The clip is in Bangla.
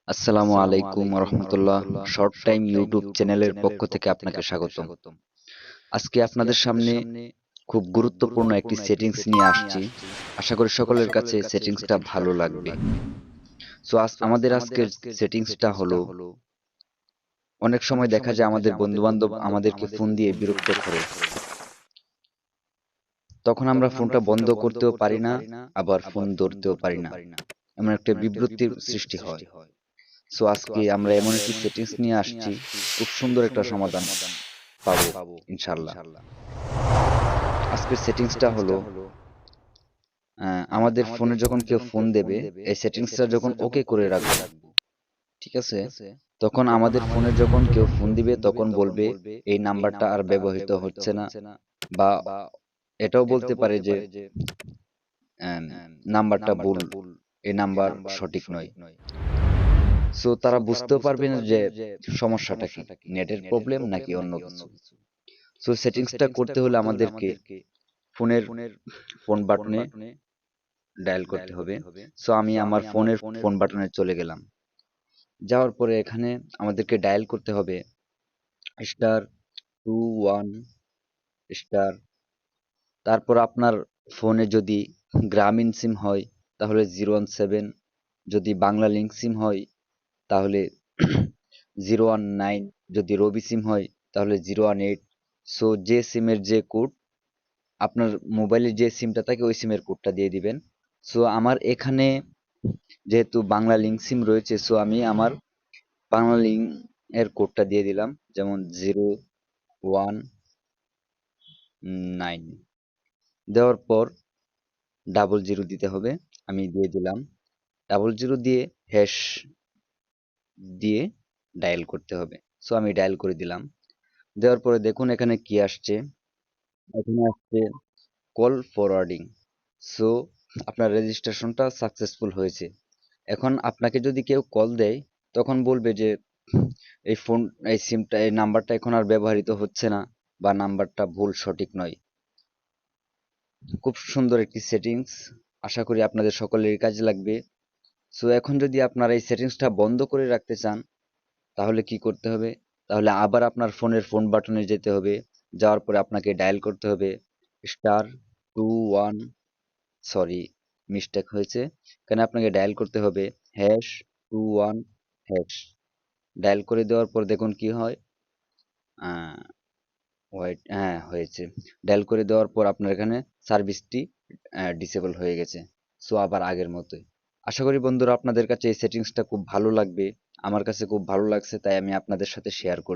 আসসালামু আলাইকুম রহমতুল্লাহ। শর্ট টাইম ইউটিউব চ্যানেলের পক্ষ থেকে আপনাকে স্বাগতম। আজকে আপনাদের সামনে খুব গুরুত্বপূর্ণ একটি সেটিংস নিয়ে আসছি। আশা করি সকলের কাছে সেটিংসটা ভালো লাগবে। সো আমাদের আজকের সেটিংসটা হলো, অনেক সময় দেখা যায় আমাদের বন্ধু বান্ধব আমাদেরকে ফোন দিয়ে বিরক্ত করে, তখন আমরা ফোনটা বন্ধ করতেও পারি না, আবার ফোন ধরতেও পারি না, এমন একটা বিব্রতির সৃষ্টি হয়। সো আজকে আমরা এমন একটি সেটিংস নিয়ে আসছি, খুব সুন্দর একটা সমাধান পাবো ইনশাল্লাহ। আজকের সেটিংসটা হলো, আমাদের ফোনে যখন কেউ ফোন দেবে, এই সেটিংসটা যখন ওকে করে রাখবো, ঠিক আছে? তখন আমাদের ফোনে যখন কেউ ফোন দিবে তখন বলবে এই নাম্বারটা আর ব্যবহৃত হচ্ছে না, বা এটাও বলতে পারে যে আম, নাম্বারটা ভুল, এই নাম্বার সঠিক নয়। সো তারা বুঝতেও পারবে না যে সমস্যাটা কি, নেটের প্রবলেম নাকি অন্য কিছু। সো সেটিংসটা করতে হলে আমাদেরকে ফোনের ফোন বাটনে ডায়াল করতে হবে। সো আমি আমার ফোনের ফোন বাটনে চলে গেলাম। যাওয়ার পরে এখানে আমাদেরকে ডায়াল করতে হবে *21#। তারপর আপনার ফোনে যদি গ্রামীণ সিম হয় তাহলে 017, যদি বাংলা লিঙ্ক সিম হয় তাহলে 019, যদি রবি সিম হয় তাহলে 018। সো যে সিমের যে কোড, আপনার মোবাইলে যে সিমটা থাকে ওই সিমের কোডটা দিয়ে দিবেন। সো আমার এখানে যেহেতু বাংলা লিঙ্ক সিম রয়েছে, সো আমি আমার বাংলা লিঙ্ক এর কোডটা দিয়ে দিলাম, যেমন 019। দেওয়ার পর 00 দিতে হবে, আমি দিয়ে দিলাম। 00 দিয়ে হ্যাশ দিয়ে ডায়াল করতে হবে। সো আমি ডায়াল করে দিলাম। দেওয়ার পরে দেখুন এখানে কি আসছে। এখানে আসছে কল ফরওয়ার্ডিং। সো আপনার রেজিস্ট্রেশনটা সাকসেসফুল হয়েছে। এখন আপনাকে যদি কেউ কল দেয় তখন বলবে যে এই ফোন, এই সিমটা, এই নাম্বারটা এখন আর ব্যবহৃত হচ্ছে না, বা নাম্বারটা ভুল সঠিক নয়। খুব সুন্দর একটি সেটিংস, আশা করি আপনাদের সকলেরই কাজে লাগবে। সো এখন যদি আপনারা এই সেটিংসটা বন্ধ করে রাখতে চান তাহলে কি করতে হবে? তাহলে আবার আপনার ফোনের ফোন বাটনে যেতে হবে। যাওয়ার পরে আপনাকে ডায়াল করতে হবে star two one, sorry mistake হয়েছে, এখানে আপনাকে ডায়াল করতে হবে #21#। ডায়াল করে দেওয়ার পর দেখুন কি হয়। আহ ওয়েট, হ্যাঁ হয়েছে। ডায়াল করে দেওয়ার পর আপনার এখানে সার্ভিসটি ডিসেবল হয়ে গেছে। সো আবার আগের মতোই। আশা করি বন্ধুরা আপনাদের কাছে এই সেটিংসটা খুব ভালো লাগবে। আমার কাছে খুব ভালো লাগছে, তাই আমি আপনাদের সাথে শেয়ার করছি।